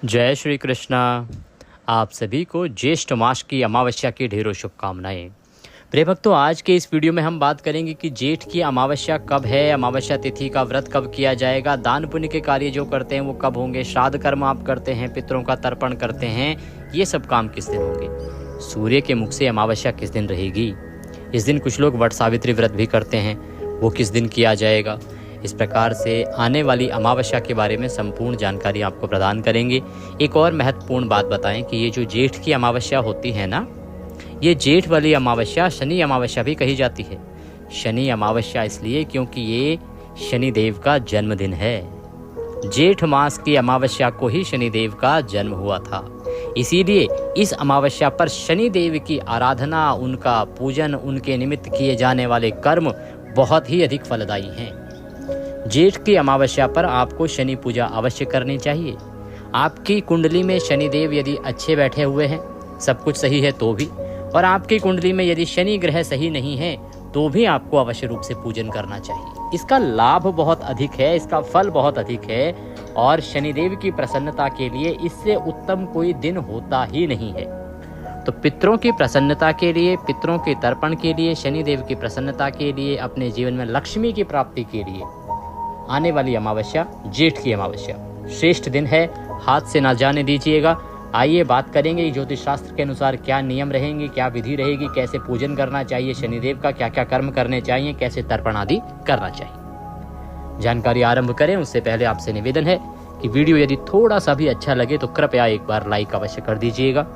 जय श्री कृष्णा। आप सभी को ज्येष्ठ मास की अमावस्या की ढेरों शुभकामनाएं। प्रिय भक्तों, आज के इस वीडियो में हम बात करेंगे कि जेठ की अमावस्या कब है, अमावस्या तिथि का व्रत कब किया जाएगा, दान पुण्य के कार्य जो करते हैं वो कब होंगे, श्राद्ध कर्म आप करते हैं, पितरों का तर्पण करते हैं, ये सब काम किस दिन होंगे, सूर्य के मुख से अमावस्या किस दिन रहेगी, इस दिन कुछ लोग वट सावित्री व्रत भी करते हैं, वो किस दिन किया जाएगा। इस प्रकार से आने वाली अमावस्या के बारे में संपूर्ण जानकारी आपको प्रदान करेंगे। एक और महत्वपूर्ण बात बताएं कि ये जो जेठ की अमावस्या होती है ना, ये जेठ वाली अमावस्या शनि अमावस्या भी कही जाती है। शनि अमावस्या इसलिए क्योंकि ये शनिदेव का जन्मदिन है। जेठ मास की अमावस्या को ही शनिदेव का जन्म हुआ था, इसीलिए इस अमावस्या पर शनिदेव की आराधना, उनका पूजन, उनके निमित्त किए जाने वाले कर्म बहुत ही अधिक फलदायी हैं। जेठ की अमावस्या पर आपको शनि पूजा अवश्य करनी चाहिए। आपकी कुंडली में शनिदेव यदि अच्छे बैठे हुए हैं, सब कुछ सही है तो भी, और आपकी कुंडली में यदि शनि ग्रह सही नहीं है तो भी आपको अवश्य रूप से पूजन करना चाहिए। इसका लाभ बहुत अधिक है, इसका फल बहुत अधिक है, और शनिदेव की प्रसन्नता के लिए इससे उत्तम कोई दिन होता ही नहीं है। तो पितरों की प्रसन्नता के लिए, पितरों के तर्पण के लिए, शनिदेव की प्रसन्नता के लिए, अपने जीवन में लक्ष्मी की प्राप्ति के लिए आने वाली अमावस्या जेठ की अमावस्या श्रेष्ठ दिन है, हाथ से ना जाने दीजिएगा। आइए बात करेंगे ज्योतिष शास्त्र के अनुसार क्या नियम रहेंगे, क्या विधि रहेगी, कैसे पूजन करना चाहिए शनिदेव का, क्या क्या कर्म करने चाहिए, कैसे तर्पण आदि करना चाहिए। जानकारी आरंभ करें उससे पहले आपसे निवेदन है कि वीडियो यदि थोड़ा सा भी अच्छा लगे तो कृपया एक बार लाइक अवश्य कर दीजिएगा।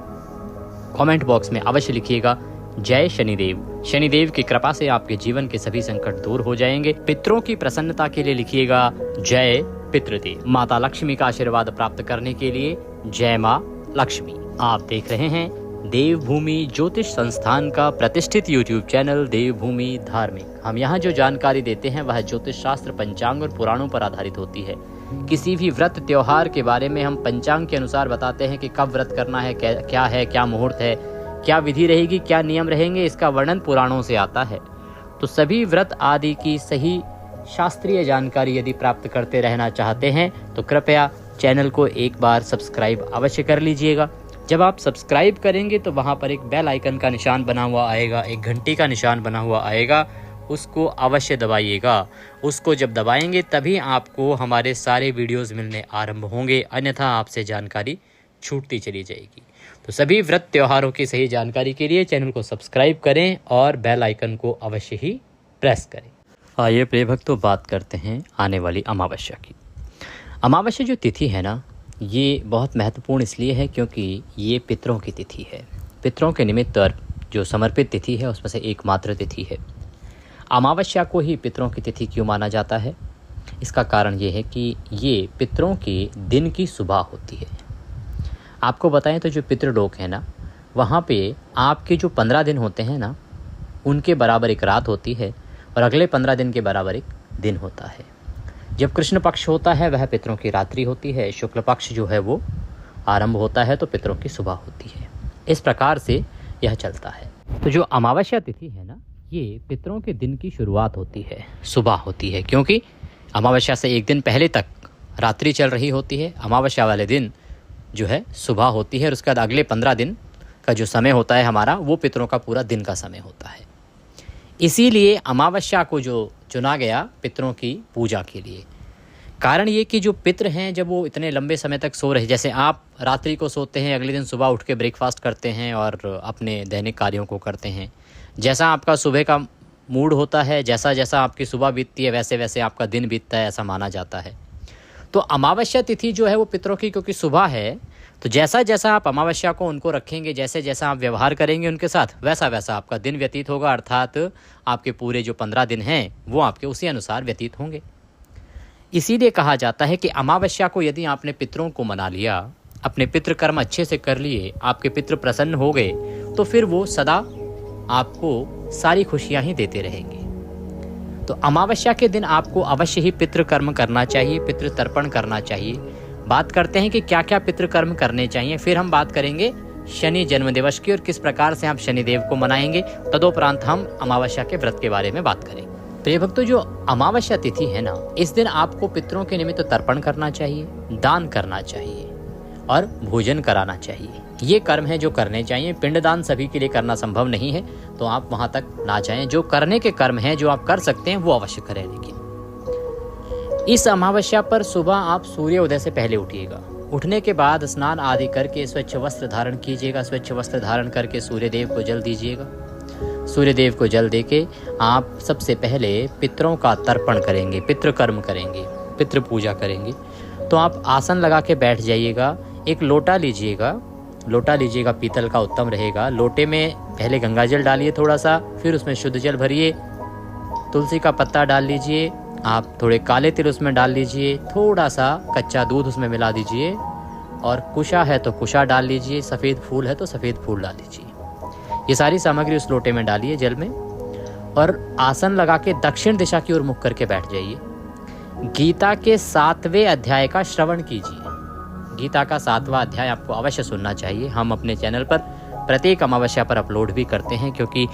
कमेंट बॉक्स में अवश्य लिखिएगा जय शनिदेव। शनिदेव की कृपा से आपके जीवन के सभी संकट दूर हो जाएंगे। पितरों की प्रसन्नता के लिए लिखिएगा जय पितृदेव। माता लक्ष्मी का आशीर्वाद प्राप्त करने के लिए जय माँ लक्ष्मी। आप देख रहे हैं देवभूमि ज्योतिष संस्थान का प्रतिष्ठित यूट्यूब चैनल देवभूमि धार्मिक। हम यहाँ जो जानकारी देते हैं वह ज्योतिष शास्त्र, पंचांग और पुराणों पर आधारित होती है। किसी भी व्रत त्योहार के बारे में हम पंचांग के अनुसार बताते हैं कि कब व्रत करना है, क्या है, क्या मुहूर्त है, क्या विधि रहेगी, क्या नियम रहेंगे, इसका वर्णन पुराणों से आता है। तो सभी व्रत आदि की सही शास्त्रीय जानकारी यदि प्राप्त करते रहना चाहते हैं तो कृपया चैनल को एक बार सब्सक्राइब अवश्य कर लीजिएगा। जब आप सब्सक्राइब करेंगे तो वहाँ पर एक बेल आइकन का निशान बना हुआ आएगा, एक घंटी का निशान बना हुआ आएगा, उसको अवश्य दबाइएगा। उसको जब दबाएंगे तभी आपको हमारे सारे वीडियोस मिलने आरंभ होंगे, अन्यथा आपसे जानकारी छूटती चली जाएगी। तो सभी व्रत त्योहारों की सही जानकारी के लिए चैनल को सब्सक्राइब करें और बेल आइकन को अवश्य ही प्रेस करें। आइए प्रिय भक्तों, बात करते हैं आने वाली अमावस्या की। अमावस्या जो तिथि है ना, ये बहुत महत्वपूर्ण इसलिए है क्योंकि ये पितरों की तिथि है। पितरों के निमित्त जो समर्पित तिथि है उसमें से एकमात्र तिथि है। अमावस्या को ही पितरों की तिथि क्यों माना जाता है? इसका कारण ये है कि ये पितरों के दिन की सुबह होती है। आपको बताएं तो जो पितृलोक है ना, वहाँ पे आपके जो 15 दिन होते हैं ना, उनके बराबर एक रात होती है और अगले 15 दिन के बराबर एक दिन होता है। जब कृष्ण पक्ष होता है वह पितरों की रात्रि होती है, शुक्ल पक्ष जो है वो आरंभ होता है तो पितरों की सुबह होती है। इस प्रकार से यह चलता है। तो जो अमावस्या तिथि है ना, ये पितरों के दिन की शुरुआत होती है, सुबह होती है, क्योंकि अमावस्या से एक दिन पहले तक रात्रि चल रही होती है। अमावस्या वाले दिन जो है सुबह होती है और उसके बाद अगले 15 दिन का जो समय होता है हमारा, वो पितरों का पूरा दिन का समय होता है। इसीलिए अमावस्या को जो चुना गया पितरों की पूजा के लिए। कारण ये कि जो पितर हैं जब वो इतने लंबे समय तक सो रहे, जैसे आप रात्रि को सोते हैं, अगले दिन सुबह उठ के ब्रेकफास्ट करते हैं और अपने दैनिक कार्यों को करते हैं, जैसा आपका सुबह का मूड होता है, जैसा जैसा आपकी सुबह बीतती है वैसे वैसे आपका दिन बीतता है, ऐसा माना जाता है। तो अमावस्या तिथि जो है वो पितरों की क्योंकि सुबह है, तो जैसा जैसा आप अमावस्या को उनको रखेंगे, जैसे जैसा आप व्यवहार करेंगे उनके साथ, वैसा वैसा आपका दिन व्यतीत होगा। अर्थात आपके पूरे जो 15 दिन हैं वो आपके उसी अनुसार व्यतीत होंगे। इसीलिए कहा जाता है कि अमावस्या को यदि आपने पितरों को मना लिया, अपने पितृ कर्म अच्छे से कर लिए, आपके पितृ प्रसन्न हो गए, तो फिर वो सदा आपको सारी खुशियाँ ही देते रहेंगे। तो अमावस्या के दिन आपको अवश्य ही पितृ कर्म करना चाहिए, पितृ तर्पण करना चाहिए। बात करते हैं कि क्या क्या पितृ कर्म करने चाहिए, फिर हम बात करेंगे शनि जन्म दिवस की और किस प्रकार से आप शनिदेव को मनाएंगे। तदोपरांत हम अमावस्या के व्रत के बारे में बात करेंगे। प्रिय भक्तों, जो अमावस्या तिथि है ना, इस दिन आपको पितरों के निमित्त तर्पण करना चाहिए, दान करना चाहिए। और भोजन कराना चाहिए। ये कर्म है जो करने चाहिए। पिंडदान सभी के लिए करना संभव नहीं है, तो आप वहाँ तक ना जाएं। जो करने के कर्म हैं, जो आप कर सकते हैं, वो अवश्य करें। लेकिन इस अमावस्या पर सुबह आप सूर्य उदय से पहले उठिएगा। उठने के बाद स्नान आदि करके स्वच्छ वस्त्र धारण कीजिएगा। स्वच्छ वस्त्र धारण करके सूर्यदेव को जल दीजिएगा। सूर्यदेव को जल देके आप सबसे पहले पितरों का तर्पण करेंगे, पितृकर्म करेंगे, पितृ पूजा करेंगे। तो आप आसन लगा के बैठ जाइएगा। एक लोटा लीजिएगा, पीतल का उत्तम रहेगा। लोटे में पहले गंगा जल डालिए थोड़ा सा, फिर उसमें शुद्ध जल भरिए। तुलसी का पत्ता डाल लीजिए, आप थोड़े काले तिल उसमें डाल लीजिए, थोड़ा सा कच्चा दूध उसमें मिला दीजिए, और कुशा है तो कुशा डाल लीजिए, सफ़ेद फूल है तो सफ़ेद फूल डाल लीजिए। ये सारी सामग्री उस लोटे में डालिए जल में, और आसन लगा के दक्षिण दिशा की ओर मुख करके बैठ जाइए। गीता के 7वें अध्याय का श्रवण कीजिए। गीता का 7वां अध्याय आपको अवश्य सुनना चाहिए। हम अपने चैनल पर प्रत्येक अमावस्या पर अपलोड भी करते हैं, क्योंकि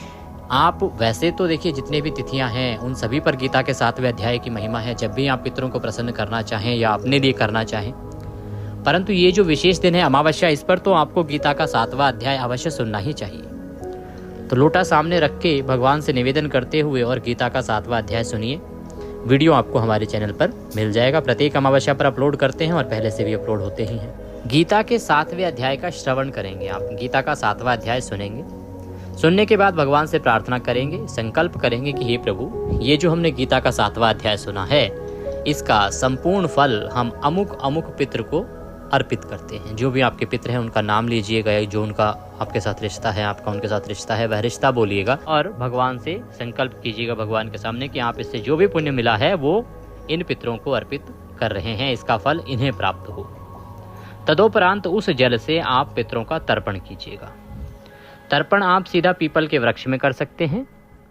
आप वैसे तो देखिए जितने भी तिथियां हैं उन सभी पर गीता के 7वें अध्याय की महिमा है। जब भी आप पितरों को प्रसन्न करना चाहें या अपने लिए करना चाहें, परंतु ये जो विशेष दिन है अमावस्या, इस पर तो आपको गीता का 7वां अध्याय अवश्य सुनना ही चाहिए। तो लोटा सामने रख के भगवान से निवेदन करते हुए और गीता का 7वां अध्याय सुनिए। वीडियो आपको हमारे चैनल पर मिल जाएगा। प्रत्येक अमावस्या पर अपलोड करते हैं और पहले से भी अपलोड होते ही हैं। गीता के 7वें अध्याय का श्रवण करेंगे आप। गीता का 7वां अध्याय सुनेंगे। सुनने के बाद भगवान से प्रार्थना करेंगे, संकल्प करेंगे कि हे प्रभु, ये जो हमने गीता का 7वां अध्याय सुना है, इसका संपूर्ण फल हम अमुक अमुक पितृ को अर्पित करते हैं। जो भी आपके पितृ हैं उनका नाम लीजिएगा, जो उनका आपके साथ रिश्ता है, आपका उनके साथ रिश्ता है, वह रिश्ता बोलिएगा और भगवान से संकल्प कीजिएगा भगवान के सामने कि आप इससे जो भी पुण्य मिला है वो इन पितरों को अर्पित कर रहे हैं, इसका फल इन्हें प्राप्त हो। तदोपरांत उस जल से आप पितरों का तर्पण कीजिएगा। तर्पण आप सीधा पीपल के वृक्ष में कर सकते हैं,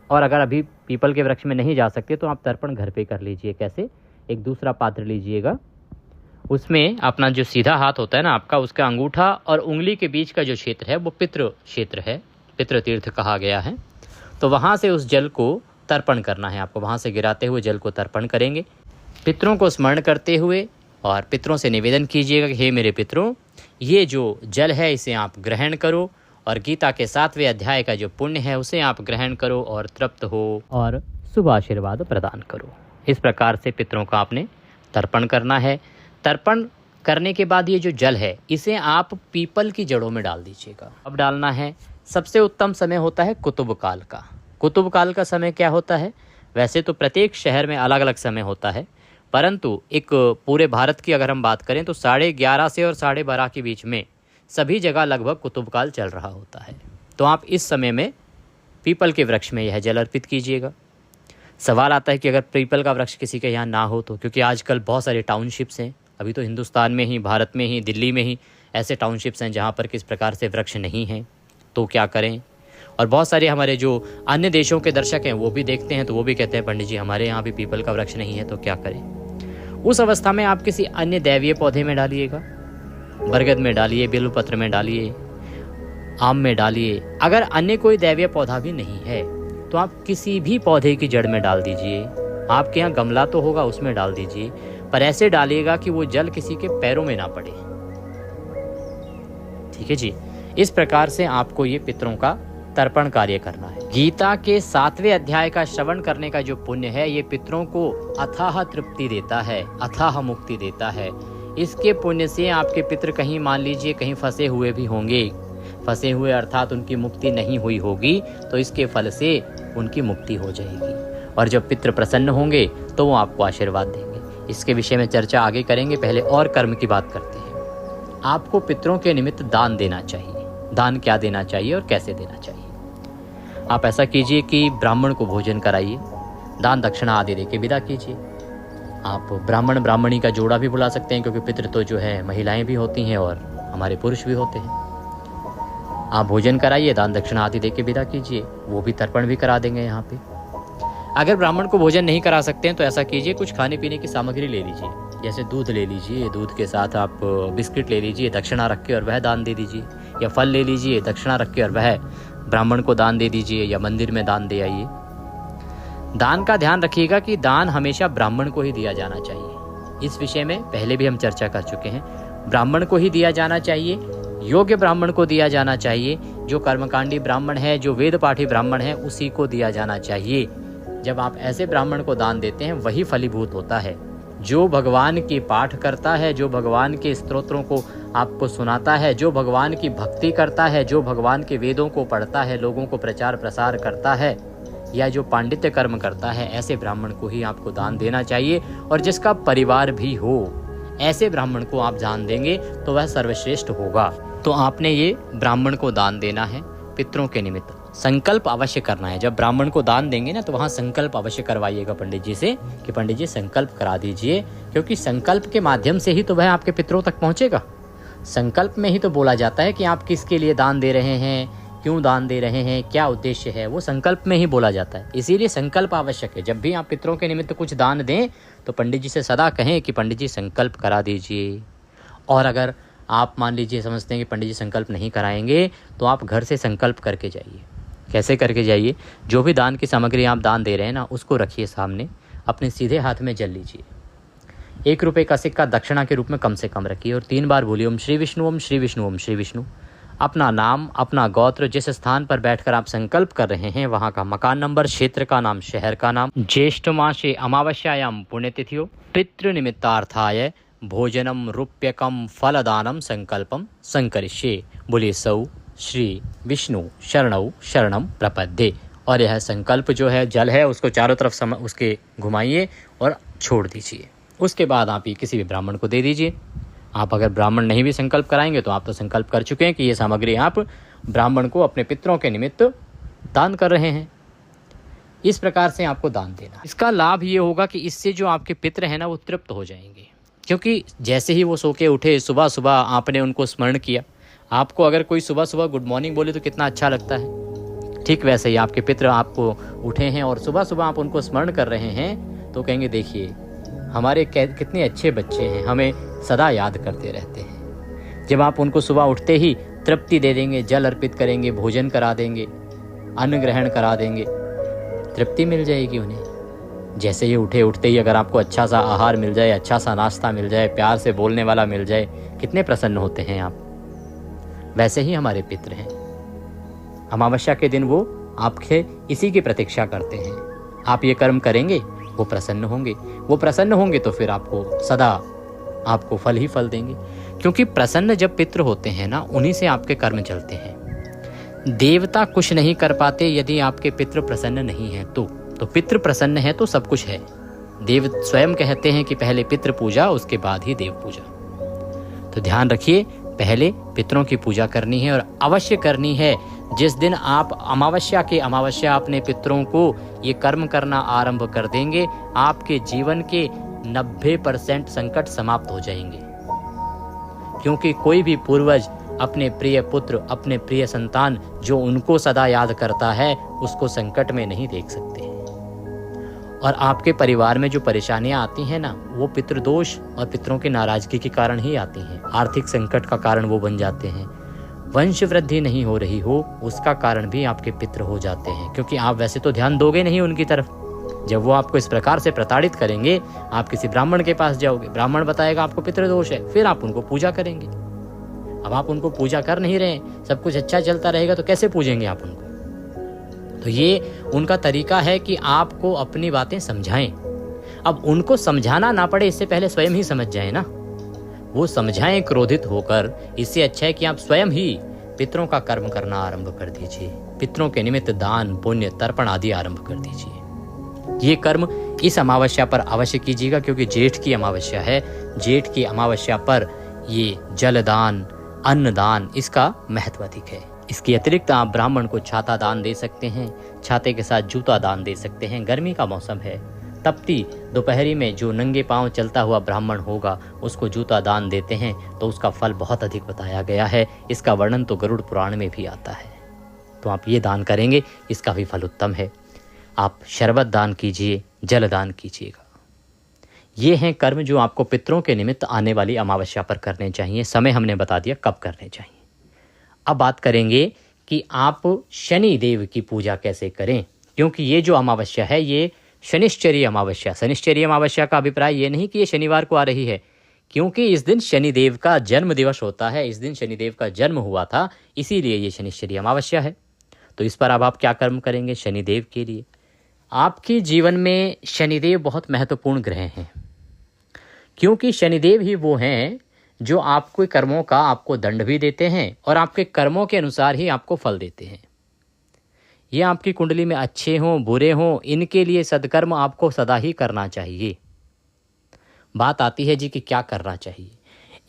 और अगर अभी पीपल के वृक्ष में नहीं जा सकते तो आप तर्पण घर पे कर लीजिए। कैसे? एक दूसरा पात्र लीजिएगा, उसमें अपना जो सीधा हाथ होता है ना आपका, उसका अंगूठा और उंगली के बीच का जो क्षेत्र है वो पितृ क्षेत्र है, पितृ तीर्थ कहा गया है। तो वहाँ से उस जल को तर्पण करना है आपको। वहाँ से गिराते हुए जल को तर्पण करेंगे, पितरों को स्मरण करते हुए, और पितरों से निवेदन कीजिएगा कि हे मेरे पितरों, ये जो जल है इसे आप ग्रहण करो, और गीता के 7वें अध्याय का जो पुण्य है उसे आप ग्रहण करो और तृप्त हो और शुभ आशीर्वाद प्रदान करो। इस प्रकार से पितरों का आपने तर्पण करना है। तर्पण करने के बाद ये जो जल है इसे आप पीपल की जड़ों में डाल दीजिएगा। अब डालना है, सबसे उत्तम समय होता है कुतुब काल का। कुतुब काल का समय क्या होता है? वैसे तो प्रत्येक शहर में अलग अलग समय होता है, परंतु एक पूरे भारत की अगर हम बात करें तो 11:30 से और 12:30 के बीच में सभी जगह लगभग कुतुब काल चल रहा होता है। तो आप इस समय में पीपल के वृक्ष में यह जल अर्पित कीजिएगा। सवाल आता है कि अगर पीपल का वृक्ष किसी के यहाँ ना हो तो, क्योंकि आजकल बहुत सारे टाउनशिप्स हैं, अभी तो हिंदुस्तान में ही, भारत में ही, दिल्ली में ही ऐसे टाउनशिप्स हैं जहाँ पर किस प्रकार से वृक्ष नहीं हैं, तो क्या करें। और बहुत सारे हमारे जो अन्य देशों के दर्शक हैं वो भी देखते हैं, तो वो भी कहते हैं पंडित जी हमारे यहाँ भी पीपल का वृक्ष नहीं है, तो क्या करें। उस अवस्था में आप किसी अन्य दैवीय पौधे में डालिएगा, बरगद में डालिए, बेलपत्र में डालिए, आम में डालिए। अगर अन्य कोई दैवीय पौधा भी नहीं है तो आप किसी भी पौधे की जड़ में डाल दीजिए। आपके यहाँ गमला तो होगा उसमें डाल दीजिए, पर ऐसे डालिएगा कि वो जल किसी के पैरों में ना पड़े। ठीक है जी। इस प्रकार से आपको ये पितरों का तर्पण कार्य करना है। गीता के 7वें अध्याय का श्रवण करने का जो पुण्य है ये पितरों को अथाह तृप्ति देता है, अथाह मुक्ति देता है। इसके पुण्य से आपके पितृ कहीं मान लीजिए कहीं फंसे हुए भी होंगे, फंसे हुए अर्थात उनकी मुक्ति नहीं हुई होगी, तो इसके फल से उनकी मुक्ति हो जाएगी। और जब पितृ प्रसन्न होंगे तो वो आपको आशीर्वाद देंगे। इसके विषय में चर्चा आगे करेंगे, पहले और कर्म की बात करते हैं। आपको पितरों के निमित्त दान देना चाहिए। दान क्या देना चाहिए और कैसे देना चाहिए? आप ऐसा कीजिए कि ब्राह्मण को भोजन कराइए, दान दक्षिणा आदि देके विदा कीजिए। आप ब्राह्मण ब्राह्मणी का जोड़ा भी बुला सकते हैं, क्योंकि पितृ तो जो है महिलाएं भी होती हैं और हमारे पुरुष भी होते हैं। आप भोजन कराइए, दान दक्षिणा आदि देके विदा कीजिए, वो भी तर्पण भी करा देंगे यहाँ पे। अगर ब्राह्मण को भोजन नहीं करा सकते हैं तो ऐसा कीजिए, कुछ खाने पीने की सामग्री ले लीजिए, जैसे दूध ले लीजिए, दूध के साथ आप बिस्किट ले लीजिए, दक्षिणा रख के और वह दान दे दीजिए, या फल ले लीजिए, दक्षिणा रख के और वह ब्राह्मण को दान दे दीजिए, या मंदिर में दान दे आइए। दान का ध्यान रखिएगा कि दान हमेशा ब्राह्मण को ही दिया जाना चाहिए। इस विषय में पहले भी हम चर्चा कर चुके हैं। ब्राह्मण को ही दिया जाना चाहिए, योग्य ब्राह्मण को दिया जाना चाहिए। जो कर्मकांडी ब्राह्मण है, जो वेद पाठी ब्राह्मण है, उसी को दिया जाना चाहिए। जब आप ऐसे ब्राह्मण को दान देते हैं वही फलीभूत होता है। जो भगवान के पाठ करता है, जो भगवान के स्तोत्रों को आपको सुनाता है, जो भगवान की भक्ति करता है, जो भगवान के वेदों को पढ़ता है, लोगों को प्रचार प्रसार करता है, या जो पांडित्य कर्म करता है, ऐसे ब्राह्मण को ही आपको दान देना चाहिए। और जिसका परिवार भी हो, ऐसे ब्राह्मण को आप दान देंगे तो वह सर्वश्रेष्ठ होगा। तो आपने ये ब्राह्मण को दान देना है पितरों के निमित्त। संकल्प अवश्य करना है। जब ब्राह्मण को दान देंगे ना, तो वहाँ संकल्प अवश्य करवाइएगा पंडित जी से कि पंडित जी संकल्प करा दीजिए, क्योंकि संकल्प के माध्यम से ही तो वह आपके पितरों तक पहुँचेगा। संकल्प में ही तो बोला जाता है कि आप किसके लिए दान दे रहे हैं, क्यों दान दे रहे हैं, क्या उद्देश्य है, वो संकल्प में ही बोला जाता है। इसीलिए संकल्प आवश्यक है। जब भी आप पितरों के निमित्त कुछ दान दें तो पंडित जी से सदा कहें कि पंडित जी संकल्प करा दीजिए। और अगर आप मान लीजिए समझते हैं कि पंडित जी संकल्प नहीं कराएंगे, तो आप घर से संकल्प करके जाइए। कैसे करके जाइए? जो भी दान की सामग्री आप दान दे रहे हैं ना, उसको रखिए सामने, अपने सीधे हाथ में जल लीजिए। 1 रुपये का सिक्का दक्षिणा के रूप में कम से कम रखिए और 3 बार बोलिए ओम श्री विष्णु, ओम श्री विष्णु, ओम श्री विष्णु। अपना नाम, अपना गोत्र, जिस स्थान पर बैठकर आप संकल्प कर रहे हैं वहाँ का मकान नंबर, क्षेत्र का नाम, शहर का नाम, ज्येष्ठ मासे अमावस्यायाम पुण्यतिथियो पितृ निमित्तार्थाय भोजनम रूप्यकम फलदानम संकल्पम संकरिष्ये। बोलिए सौ श्री विष्णु शरणौ शरणम प्रपद्ये। और यह संकल्प जो है, जल है, उसको चारों तरफ उसके घुमाइए और छोड़ दीजिए। उसके बाद आप ये किसी भी ब्राह्मण को दे दीजिए। आप अगर ब्राह्मण नहीं भी संकल्प कराएंगे तो आप तो संकल्प कर चुके हैं कि ये सामग्री आप ब्राह्मण को अपने पितरों के निमित्त दान कर रहे हैं। इस प्रकार से आपको दान देना। इसका लाभ ये होगा कि इससे जो आपके पितर हैं ना, वो तृप्त हो जाएंगे। क्योंकि जैसे ही वो सो के उठे, सुबह सुबह आपने उनको स्मरण किया। आपको अगर कोई सुबह सुबह गुड मॉर्निंग बोले तो कितना अच्छा लगता है। ठीक वैसे ही आपके पितर आपको उठे हैं और सुबह सुबह आप उनको स्मरण कर रहे हैं, तो कहेंगे देखिए हमारे कितने अच्छे बच्चे हैं, हमें सदा याद करते रहते हैं। जब आप उनको सुबह उठते ही तृप्ति दे देंगे, जल अर्पित करेंगे, भोजन करा देंगे, अन्न ग्रहण करा देंगे, तृप्ति मिल जाएगी उन्हें। जैसे ही उठते ही अगर आपको अच्छा सा आहार मिल जाए, अच्छा सा नाश्ता मिल जाए, प्यार से बोलने वाला मिल जाए, कितने प्रसन्न होते हैं आप। वैसे ही हमारे पितर हैं। अमावस्या के दिन वो आपके इसी की प्रतीक्षा करते हैं। आप ये कर्म करेंगे, वो प्रसन्न होंगे। वो प्रसन्न होंगे तो फिर आपको सदा आपको फल ही फल देंगे। क्योंकि प्रसन्न जब पितर होते हैं ना, उन्हीं से आपके कर्म चलते हैं। देवता कुछ नहीं कर पाते यदि आपके पितर प्रसन्न नहीं हैं तो पितर प्रसन्न है तो सब कुछ है। देव स्वयं कहते हैं कि पहले पितृ पूजा, उसके बाद ही देव पूजा। तो ध्यान रखिए, पहले पितरों की पूजा करनी है और अवश्य करनी है। जिस दिन आप अमावस्या अपने पितरों को ये कर्म करना आरंभ कर देंगे, आपके जीवन के 90% संकट समाप्त हो जाएंगे। क्योंकि कोई भी पूर्वज अपने प्रिय पुत्र, अपने प्रिय संतान जो उनको सदा याद करता है, उसको संकट में नहीं देख सकते। और आपके परिवार में जो परेशानियां आती हैं ना, वो पितृदोष और पितरों की नाराजगी के कारण ही आती हैं। आर्थिक संकट का कारण वो बन जाते हैं। वंश वृद्धि नहीं हो रही हो, उसका कारण भी आपके पितर हो जाते हैं। क्योंकि आप वैसे तो ध्यान दोगे नहीं उनकी तरफ। जब वो आपको इस प्रकार से प्रताड़ित करेंगे, आप किसी ब्राह्मण के पास जाओगे, ब्राह्मण बताएगा आपको पितृदोष है, फिर आप उनको पूजा करेंगे। अब आप उनको पूजा कर नहीं रहे, सब कुछ अच्छा चलता रहेगा तो कैसे पूजेंगे आप उनको? तो ये उनका तरीका है कि आपको अपनी बातें समझाएं। अब उनको समझाना ना पड़े, इससे पहले स्वयं ही समझ जाए ना। वो समझाएं क्रोधित होकर, इससे अच्छा है कि आप स्वयं ही पितरों का कर्म करना आरंभ कर दीजिए। पितरों के निमित्त दान, पुण्य, तर्पण आदि आरंभ कर दीजिए। ये कर्म इस अमावस्या पर अवश्य कीजिएगा, क्योंकि जेठ की अमावस्या है। जेठ की अमावस्या पर ये जलदान, अन्नदान, इसका महत्व अधिक है। इसके अतिरिक्त आप ब्राह्मण को छाता दान दे सकते हैं, छाते के साथ जूता दान दे सकते हैं। गर्मी का मौसम है, तपती दोपहरी में जो नंगे पांव चलता हुआ ब्राह्मण होगा, उसको जूता दान देते हैं तो उसका फल बहुत अधिक बताया गया है। इसका वर्णन तो गरुड़ पुराण में भी आता है। तो आप ये दान करेंगे, इसका भी फल उत्तम है। आप शरबत दान कीजिए, जल दान कीजिएगा। ये हैं कर्म जो आपको पितरों के निमित्त आने वाली अमावस्या पर करने चाहिए। समय हमने बता दिया कब करने चाहिए। अब बात करेंगे कि आप शनि देव की पूजा कैसे करें, क्योंकि ये जो अमावस्या है ये शनिश्चरी अमावस्या। शनिश्चरी अमावस्या का अभिप्राय ये नहीं कि ये शनिवार को आ रही है, क्योंकि इस दिन शनिदेव का जन्म दिवस होता है, इस दिन शनिदेव का जन्म हुआ था, इसीलिए ये शनिश्चरी अमावस्या है। तो इस पर अब आप क्या कर्म करेंगे शनिदेव के लिए? आपके जीवन में शनिदेव बहुत महत्वपूर्ण ग्रह हैं, क्योंकि शनिदेव ही वो हैं जो आपके कर्मों का आपको दंड भी देते हैं और आपके कर्मों के अनुसार ही आपको फल देते हैं। ये आपकी कुंडली में अच्छे हों बुरे हों, इनके लिए सद्कर्म आपको सदा ही करना चाहिए। बात आती है जी कि क्या करना चाहिए।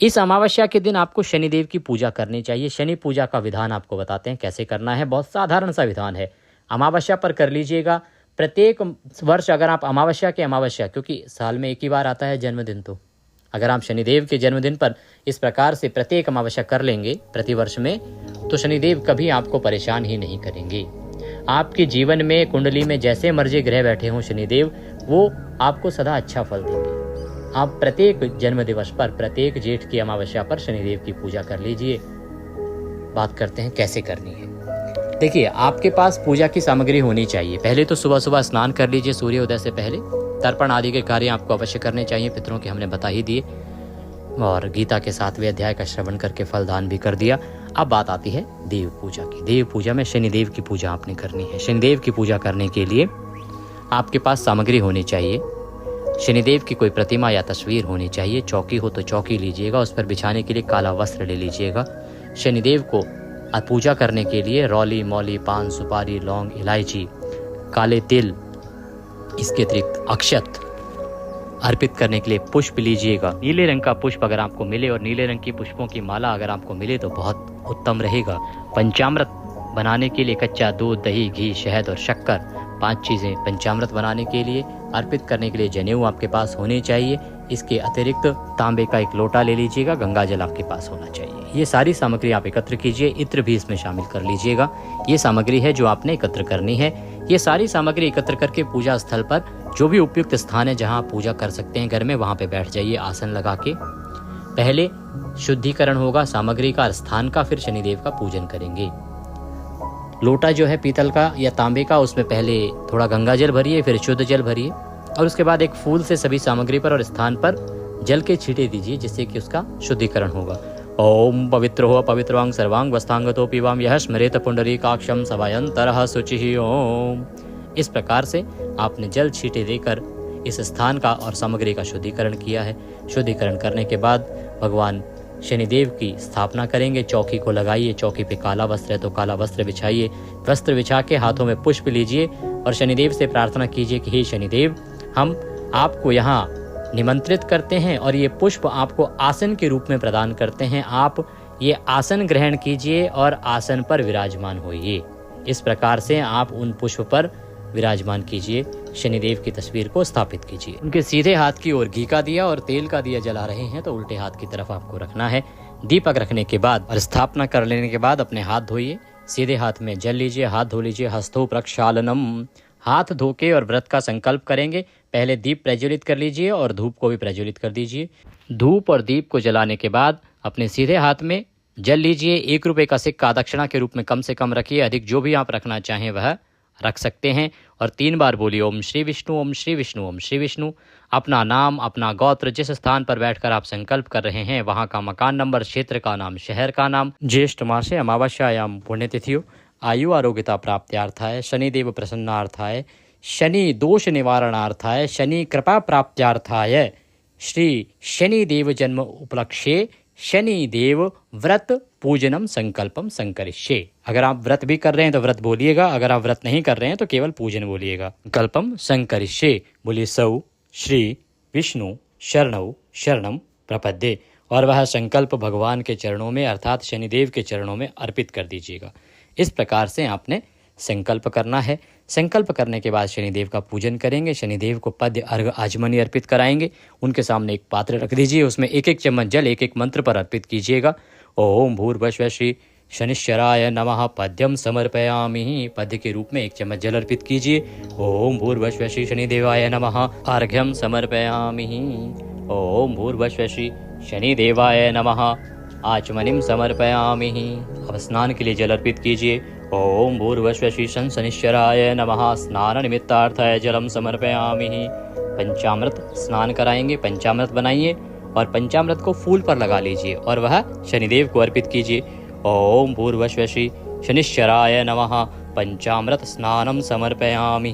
इस अमावस्या के दिन आपको शनिदेव की पूजा करनी चाहिए। शनि पूजा का विधान आपको बताते हैं कैसे करना है। बहुत साधारण सा विधान है, अमावस्या पर कर लीजिएगा। प्रत्येक वर्ष अगर आप अमावस्या क्योंकि साल में एक ही बार आता है जन्मदिन, तो अगर आप शनिदेव के जन्मदिन पर इस प्रकार से प्रत्येक अमावस्या कर लेंगे प्रतिवर्ष में, तो शनिदेव कभी आपको परेशान ही नहीं करेंगे। आपके जीवन में कुंडली में जैसे मर्जी ग्रह बैठे हों शनिदेव, वो आपको सदा अच्छा फल देंगे। आप प्रत्येक जन्म दिवस पर, प्रत्येक जेठ की अमावस्या पर शनिदेव की पूजा कर लीजिए। बात करते हैं कैसे करनी है। देखिए, आपके पास पूजा की सामग्री होनी चाहिए। पहले तो सुबह सुबह स्नान कर लीजिए सूर्योदय से पहले। तर्पण आदि के कार्य आपको अवश्य करने चाहिए, पितरों के हमने बता ही दिए, और गीता के 7वें अध्याय का श्रवण करके फलदान भी कर दिया। अब बात आती है देव पूजा की। देव पूजा में शनिदेव की पूजा आपने करनी है। शनिदेव की पूजा करने के लिए आपके पास सामग्री होनी चाहिए। शनिदेव की कोई प्रतिमा या तस्वीर होनी चाहिए। चौकी हो तो चौकी लीजिएगा, उस पर बिछाने के लिए काला वस्त्र ले लीजिएगा। शनिदेव को पूजा करने के लिए रौली, मौली, पान, सुपारी, लौंग, इलायची, काले तिल, इसके अतिरिक्त अक्षत अर्पित करने के लिए पुष्प लीजिएगा। नीले रंग का पुष्प अगर आपको मिले और नीले रंग की पुष्पों की माला अगर आपको मिले तो बहुत उत्तम रहेगा। पंचामृत बनाने के लिए कच्चा दूध, दही, घी, शहद और शक्कर, 5 चीज़ें पंचामृत बनाने के लिए अर्पित करने के लिए जनेऊ आपके पास होने चाहिए। इसके अतिरिक्त तांबे का एक लोटा ले लीजिएगा, गंगा जल आपके पास होना चाहिए। ये सारी सामग्री आप एकत्र कीजिए। इत्र भी इसमें शामिल कर लीजिएगा। ये सामग्री है जो आपने एकत्र करनी है। ये सारी सामग्री एकत्र करके पूजा स्थल पर जो भी उपयुक्त स्थान है जहाँ आप पूजा कर सकते हैं घर में, वहाँ पे बैठ जाइए आसन लगा के। पहले शुद्धिकरण होगा सामग्री का, स्थान का, फिर शनिदेव का पूजन करेंगे। लोटा जो है पीतल का या तांबे का, उसमें पहले थोड़ा गंगा जल भरिए, फिर शुद्ध जल भरिए, और उसके बाद एक फूल से सभी सामग्री पर और स्थान पर जल के छींटे दीजिए, जिससे कि उसका शुद्धिकरण होगा। ओम पवित्र हो पवित्रवांग सर्वांग वस्तांगतो पीवाम यह स्मरेत पुंडरीकाक्षम सभायंतरः शुचिः ओम। इस प्रकार से आपने जल छींटे देकर इस स्थान का और सामग्री का शुद्धिकरण किया है। शुद्धिकरण करने के बाद भगवान शनिदेव की स्थापना करेंगे। चौकी को लगाइए, चौकी पे काला वस्त्र है तो काला वस्त्र बिछाइए। वस्त्र बिछा के हाथों में पुष्प लीजिए और शनिदेव से प्रार्थना कीजिए कि हे शनिदेव, हम आपको यहाँ निमंत्रित करते हैं और ये पुष्प आपको आसन के रूप में प्रदान करते हैं। आप ये आसन ग्रहण कीजिए और आसन पर विराजमान होइए। इस प्रकार से आप उन पुष्प पर विराजमान कीजिए। शनिदेव की तस्वीर को स्थापित कीजिए। उनके सीधे हाथ की ओर घी का दिया और तेल का दिया जला रहे हैं तो उल्टे हाथ की तरफ आपको रखना है। दीपक रखने के बाद और स्थापना कर लेने के बाद अपने हाथ धोइए। सीधे हाथ में जल लीजिए, हाथ धो लीजिए। हस्तौ प्रक्षालनम, हाथ धो के और व्रत का संकल्प करेंगे। पहले दीप प्रज्वलित कर लीजिए और धूप को भी प्रज्वलित कर दीजिए। धूप और दीप को जलाने के बाद अपने सीधे हाथ में जल लीजिए। 1 रुपये का सिक्का दक्षिणा के रूप में कम से कम रखिए, अधिक जो भी आप रखना चाहें वह रख सकते हैं। और 3 बार बोलिए ओम श्री विष्णु, ओम श्री विष्णु, ओम श्री विष्णु। अपना नाम, अपना गोत्र, जिस स्थान पर बैठकर आप संकल्प कर रहे हैं वहाँ का मकान नंबर, क्षेत्र का नाम, शहर का नाम, ज्येष्ठ मासे अमावस्यायाम पुण्यतिथियों, आयु आरोग्यता प्राप्त्यार्थाय, शनिदेव प्रसन्नार्थाय, शनि दोष निवारणार्थाय, शनि कृपा प्राप्त्यार्थाय, श्री शनिदेव जन्म उपलक्ष्ये शनिदेव व्रत पूजनम संकल्पम संकरिष्ये। अगर आप व्रत भी कर रहे हैं तो व्रत बोलिएगा, अगर आप व्रत नहीं कर रहे हैं तो केवल पूजन बोलिएगा। संकल्पम संकरिष्ये बोलिए सौ श्री विष्णु शरणौ शरणम प्रपद्ये, और वह संकल्प भगवान के चरणों में अर्थात शनिदेव के चरणों में अर्पित कर दीजिएगा। इस प्रकार से आपने संकल्प करना है। संकल्प करने के बाद शनिदेव का पूजन करेंगे। शनिदेव को पद्य, अर्घ, आचमनी अर्पित कराएंगे। उनके सामने एक पात्र रख दीजिए, उसमें 1-1 चम्मच जल 1-1 मंत्र पर अर्पित कीजिएगा। ओम भूर्भुवः श्री शनिश्चराय नमः पद्यम समर्पयामि, पद्य के रूप में 1 चम्मच जल अर्पित कीजिए। ओम भूर्भुवः श्री शनिदेवाय नमः अर्घ्यम समर्पयामि। ओम भूर्भुवः श्री शनिदेवाय नमः आचमनिम समर्पयामि। अब स्नान के लिए जल अर्पित कीजिए। ओम भूर्भुवः श्री शनिश्चराय नमः स्नान निमित्तार्थाय जलम समर्पयामि। पंचामृत स्नान कराएंगे, पंचामृत बनाइए और पंचामृत को फूल पर लगा लीजिए और वह शनिदेव को अर्पित कीजिए। ओम भूर्भुवः श्री शनिश्चराय नमः। पंचामृत स्नानम समर्पयामि।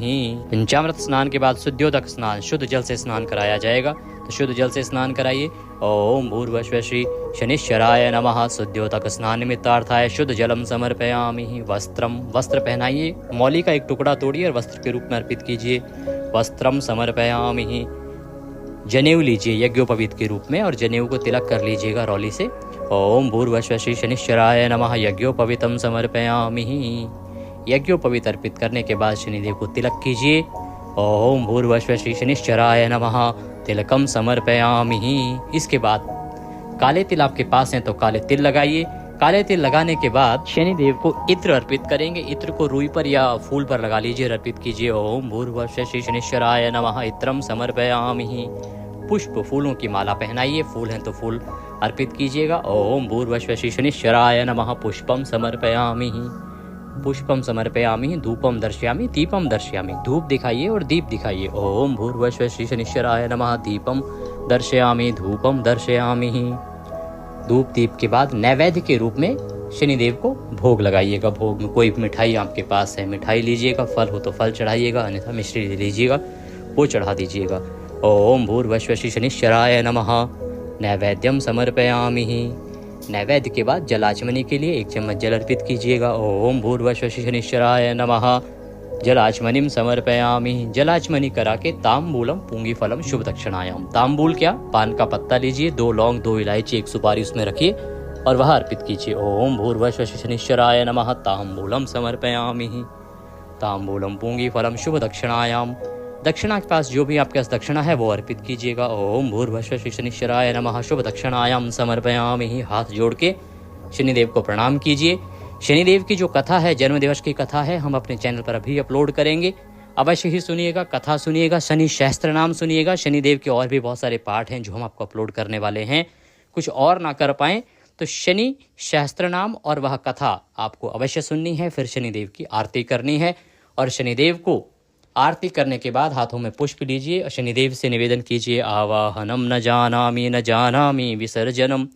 पंचामृत स्नान के बाद शुद्धियोदक स्नान, शुद्ध जल से स्नान कराया जाएगा, तो शुद्ध जल से स्नान कराइए। ओम भूर्भुवः श्री शनिश्चराय नमः। शुद्धियोदक स्नान निमित्तार्थाय शुद्ध जलम समर्पयामि। वस्त्रम, वस्त्र पहनाइए, मौली का एक टुकड़ा तोड़िए और वस्त्र के रूप में अर्पित कीजिए। वस्त्रम समर्पयामि। जनेऊ लीजिए यज्ञोपवीत के रूप में और जनेऊ को तिलक कर लीजिएगा रौली से। ओम भूर्भुवः श्री शनिश्चराय नमः। यज्ञोपवीतम समर्पयामि। यज्ञोपवीत अर्पित करने के बाद शनिदेव को तिलक कीजिए। ओम भूर्भुवः श्री शनिश्चराय नमः। तिलकम समर्पयामि। इसके बाद काले तिल आपके पास हैं तो काले तिल लगाइए। काले तिल लगाने के बाद शनिदेव को इत्र अर्पित करेंगे। इत्र को रुई पर या फूल पर लगा लीजिए और अर्पित कीजिए। ओम भूर्भुवः श्री शनिश्चराय नमः। इत्रम समर्पयामि। पुष्प, फूलों की माला पहनाइए, फूल हैं तो फूल अर्पित कीजिएगा। ओम भूर्भुवः श्री शनिश्चराय नमः। पुष्पम समर्पयामि। पुष्पम समर्पयामि। धूपम दर्शयामि। दीपम दर्शयामि। धूप दिखाइए और दीप दिखाइए। ओम भूर्भुवः श्री शनिश्चराय नमः। दीपम दर्शयामि। धूपम दर्शयामि। धूप दीप के बाद नैवेद्य के रूप में शनिदेव को भोग लगाइएगा। भोग में कोई मिठाई आपके पास है, मिठाई लीजिएगा, फल हो तो फल चढ़ाइएगा, अन्यथा मिश्री लीजिएगा, वो चढ़ा दीजिएगा। ओम भूर्भुवः श्री शनिश्चराय नमः। नैवेद्यम समर्पयामि। नैवेद्य के बाद जलाचमनी के लिए 1 चम्मच जल अर्पित कीजिएगा। ओम भूर्भुवः श्री शनिश्चराय नमः। जलाचमनिम समर्पयामि। जलाचमनी करा के तांबूलम पूंगी फलम शुभ दक्षिणायाम। तांबूल क्या, पान का पत्ता लीजिए, 2 लौंग, 2 इलायची, 1 सुपारी उसमें रखिए और वह अर्पित कीजिए। ओम भूर्भुवः श्री शनिश्चराय नमः। तांबूलम समर्पयामि। तांबूलम पूंगी फलम शुभ दक्षिणायाम। दक्षिणा के पास जो भी आपके पास दक्षिणा है वो अर्पित कीजिएगा। ओम भूर्भुवः श्री शनिश्चराय नमः। शुभ दक्षिणायाम समर्पयामि। हाथ जोड़ के शनिदेव को प्रणाम कीजिए। शनिदेव की जो कथा है, जन्म दिवस की कथा है, हम अपने चैनल पर अभी अपलोड करेंगे, अवश्य ही सुनिएगा, कथा सुनिएगा, शनि सहस्त्र नाम सुनिएगा। शनिदेव के और भी बहुत सारे पाठ हैं जो हम आपको अपलोड करने वाले हैं। कुछ और ना कर पाएँ तो शनि सहस्त्र नाम और वह कथा आपको अवश्य सुननी है। फिर शनिदेव की आरती करनी है और शनिदेव को आरती करने के बाद हाथों में पुष्प लीजिए और शनिदेव से निवेदन कीजिए। आवाहनम न जानामि विसर्जनम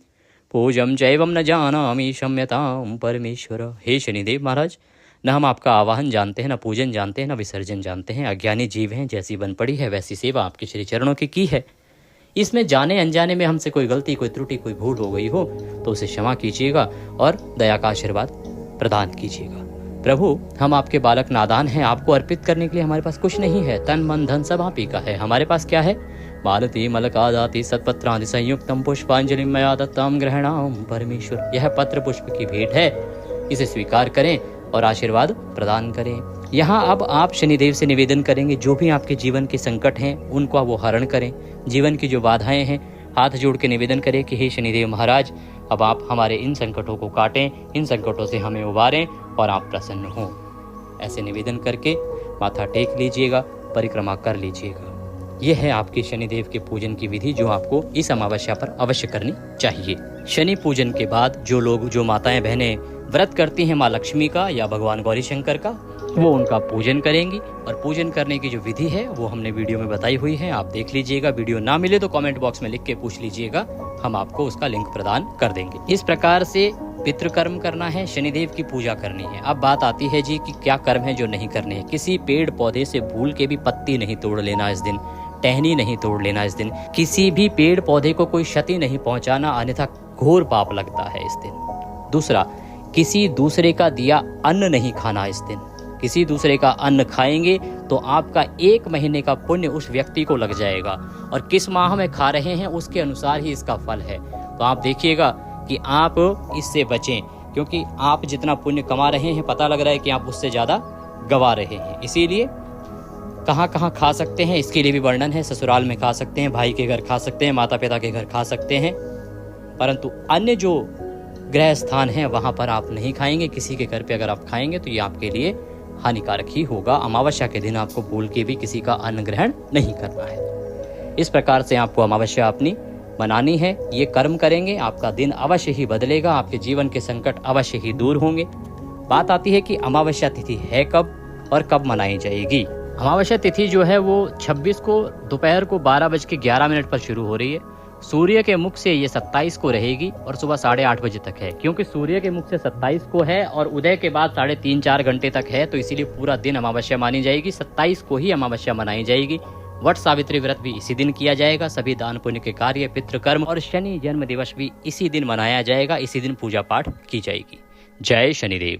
पूजम चैवम न जानामि क्षम्यताम परमेश्वर। हे शनिदेव महाराज, न हम आपका आवाहन जानते हैं, न पूजन जानते हैं, न विसर्जन जानते हैं। अज्ञानी जीव हैं, जैसी बन पड़ी है वैसी सेवा आपके श्री चरणों की है। इसमें जाने अनजाने में हमसे कोई गलती, कोई त्रुटि, कोई भूल हो गई हो तो उसे क्षमा कीजिएगा और दया का आशीर्वाद प्रदान कीजिएगा। प्रभु, हम आपके बालक नादान हैं, आपको अर्पित करने के लिए हमारे पास कुछ नहीं है। तन मन धन सब आप ही का है। हमारे पास क्या है? मालती मलकादाति सत्पत्रादि संयुक्तम पुष्पांजलि मया दत्ताम ग्रहणाम परमेश्वर। यह पत्र पुष्प की भेंट है, इसे स्वीकार करें और आशीर्वाद प्रदान करें। यहाँ अब आप शनिदेव से निवेदन करेंगे, जो भी आपके जीवन के संकट हैं उनको वो हरण करें। जीवन की जो बाधाएं हैं, हाथ जोड़ के निवेदन करें कि हे शनिदेव महाराज, अब आप हमारे इन संकटों को काटें, इन संकटों से हमें उबारें और आप प्रसन्न हों। ऐसे निवेदन करके माथा टेक लीजिएगा, परिक्रमा कर लीजिएगा। ये है आपके शनिदेव के पूजन की विधि जो आपको इस अमावस्या पर अवश्य करनी चाहिए। शनि पूजन के बाद जो लोग, जो माताएं बहनें व्रत करती हैं माँ लक्ष्मी का या भगवान गौरी शंकर का, वो उनका पूजन करेंगी। और पूजन करने की जो विधि है वो हमने वीडियो में बताई हुई है, आप देख लीजिएगा। वीडियो ना मिले तो कमेंट बॉक्स में लिख के पूछ लीजिएगा, हम आपको उसका लिंक प्रदान कर देंगे। इस प्रकार से पितृकर्म करना है, शनिदेव की पूजा करनी है। अब बात आती है जी कि क्या कर्म है जो नहीं करने हैं। किसी पेड़ पौधे से भूल के भी पत्ती नहीं तोड़ लेना इस दिन, टहनी नहीं तोड़ लेना इस दिन। किसी भी पेड़ पौधे को कोई क्षति नहीं पहुंचाना, अन्यथा घोर पाप लगता है इस दिन। दूसरा, किसी दूसरे का दिया अन्न नहीं खाना इस दिन। किसी दूसरे का अन्न खाएंगे तो आपका 1 महीने का पुण्य उस व्यक्ति को लग जाएगा और किस माह में खा रहे हैं उसके अनुसार ही इसका फल है। तो आप देखिएगा कि आप इससे बचें, क्योंकि आप जितना पुण्य कमा रहे हैं पता लग रहा है कि आप उससे ज़्यादा गवा रहे हैं। इसीलिए कहाँ कहाँ खा सकते हैं इसके लिए भी वर्णन है। ससुराल में खा सकते हैं, भाई के घर खा सकते हैं, माता पिता के घर खा सकते हैं, परंतु अन्य जो ग्रह स्थान है वहाँ पर आप नहीं खाएंगे। किसी के घर पे अगर आप खाएंगे तो ये आपके लिए हानिकारक ही होगा। अमावस्या के दिन आपको भूल के भी किसी का अन्न ग्रहण नहीं करना है। इस प्रकार से आपको अमावस्या अपनी मनानी है। ये कर्म करेंगे, आपका दिन अवश्य ही बदलेगा, आपके जीवन के संकट अवश्य ही दूर होंगे। बात आती है कि अमावस्या तिथि है कब और कब मनाई जाएगी। अमावस्या तिथि जो है वो 26 को दोपहर को 12:11 पर शुरू हो रही है सूर्य के मुख से ये 27 को रहेगी और सुबह 8:30 बजे तक है। क्योंकि सूर्य के मुख से 27 को है और उदय के बाद 3.5-4 घंटे तक है, तो इसीलिए पूरा दिन अमावस्या मानी जाएगी। 27 को ही अमावस्या मनाई जाएगी। वट सावित्री व्रत भी इसी दिन किया जाएगा। सभी दान पुण्य के कार्य, पितृकर्म और शनि जन्म दिवस भी इसी दिन मनाया जाएगा। इसी दिन पूजा पाठ की जाएगी। जय शनिदेव।